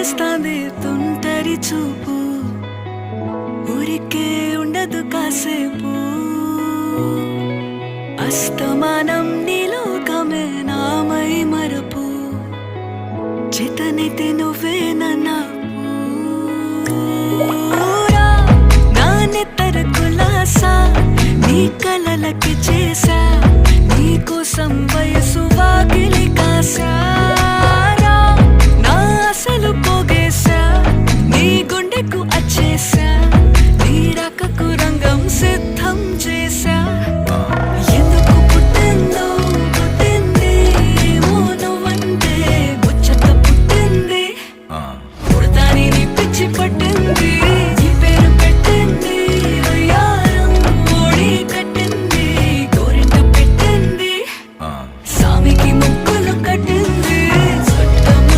చేస్తాంది తుంటరి చూపు, ఊరికే ఉండదు కాసేపు. అస్తమానం నీలోకమే నామై మరపు, చేతనైతే నువ్వే నన్నా నాన్నెత్తర కులాసా నీ కలలకి చేసా, నీ కోసం వయసు వాకిలి కాసా.